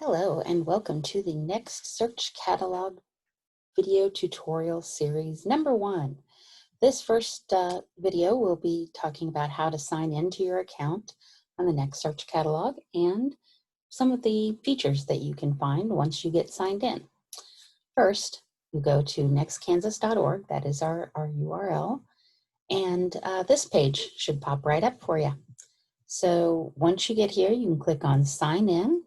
Hello and welcome to the next Search Catalog video tutorial series number 1. This first video will be talking about how to sign into your account on the next Search Catalog and some of the features that you can find once you get signed in. First, you go to nextkansas.org, that is our URL, and this page should pop right up for you. So once you get here, you can click on Sign In,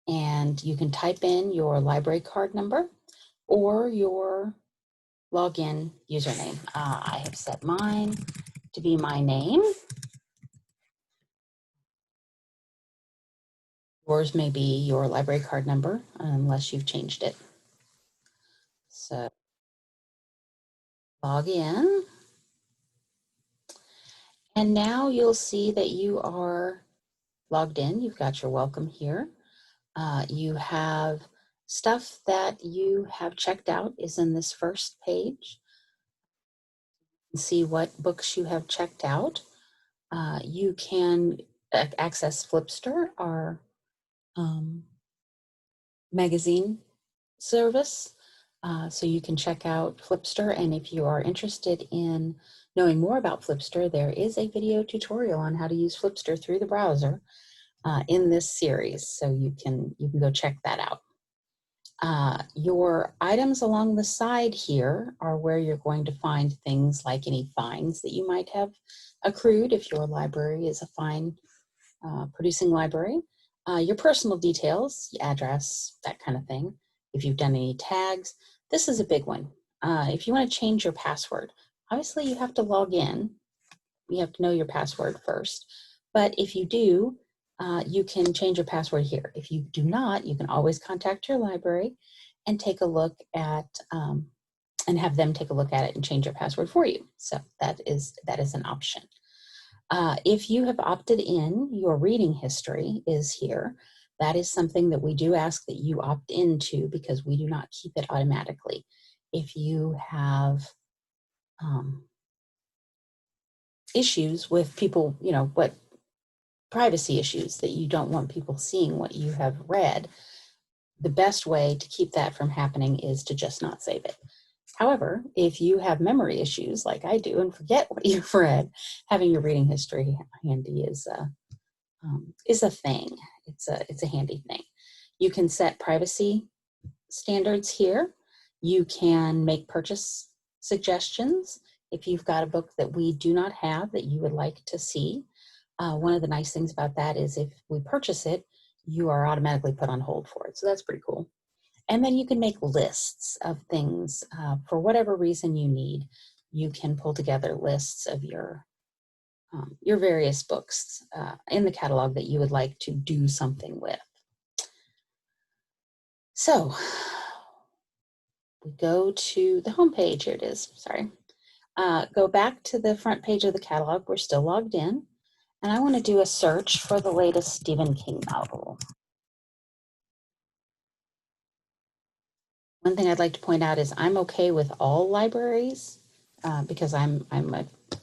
and you can type in your library card number or your login username. I have set mine to be my name. Yours may be your library card number unless you've changed it. So log in. And now you'll see that you are logged in. You've got your welcome here. You have stuff that you have checked out is in this first page. You can see what books you have checked out. You can access Flipster, our magazine service. So you can check out Flipster, and if you are interested in knowing more about Flipster, there is a video tutorial on how to use Flipster through the browser in this series, so you can go check that out. Your items along the side here are where you're going to find things like any fines that you might have accrued if your library is a fine producing library. Your personal details, address, that kind of thing. If you've done any tags, this is a big one. If you want to change your password, obviously you have to log in. You have to know your password first. But if you do, you can change your password here. If you do not, you can always contact your library and take a look at, and have them take a look at it and change your password for you. So that is an option. If you have opted in, your reading history is here. That is something that we do ask that you opt into because we do not keep it automatically. If you have issues with people, what privacy issues that you don't want people seeing what you have read, the best way to keep that from happening is to just not save it. However, if you have memory issues like I do and forget what you've read, having your reading history handy is a thing. It's a handy thing. You can set privacy standards here. You can make purchase suggestions if you've got a book that we do not have that you would like to see. One of the nice things about that is if we purchase it, you are automatically put on hold for it. So that's pretty cool. And then you can make lists of things for whatever reason you need. You can pull together lists of your various books in the catalog that you would like to do something with. So we go to the home page. Here it is. Sorry. Go back to the front page of the catalog. We're still logged in. And I want to do a search for the latest Stephen King novel. One thing I'd like to point out is I'm okay with all libraries because I'm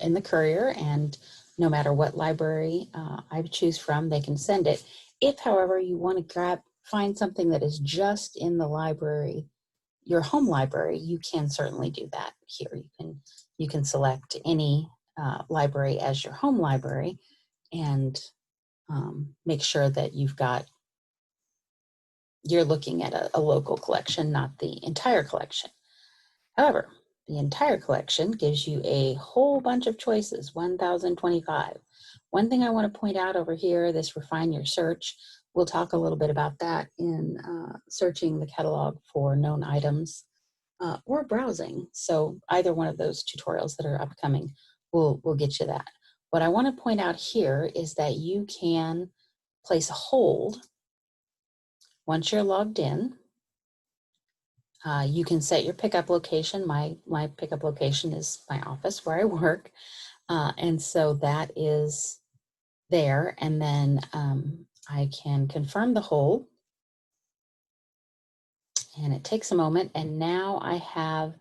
in the Courier, and no matter what library I choose from, they can send it. If, however, you want to find something that is just in the library, your home library, you can certainly do that here. You can select any library as your home library and make sure that you're looking at a local collection, not the entire collection. However, the entire collection gives you a whole bunch of choices, 1,025. One thing I want to point out over here, this refine your search, we'll talk a little bit about that in searching the catalog for known items or browsing. So either one of those tutorials that are upcoming will get you that. What I want to point out here is that you can place a hold once you're logged in. You can set your pickup location. My pickup location is my office where I work. And so that is there. And then I can confirm the hold. And it takes a moment. And now I have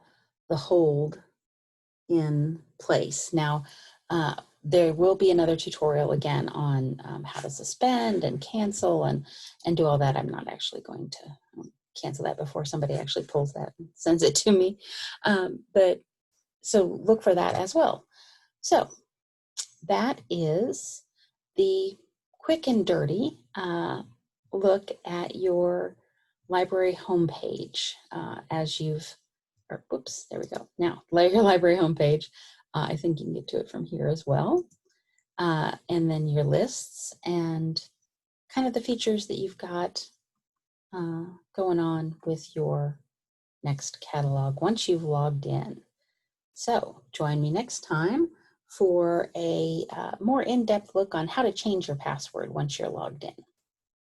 the hold in place. Now, there will be another tutorial again on how to suspend and cancel and do all that. I'm not actually going to cancel that before somebody actually pulls that and sends it to me. But so look for that as well. So that is the quick and dirty look at your library homepage as you've, or whoops, there we go. Now, your library homepage. I think you can get to it from here as well. And then your lists and kind of the features that you've got going on with your Next catalog once you've logged in. So join me next time for a more in-depth look on how to change your password once you're logged in.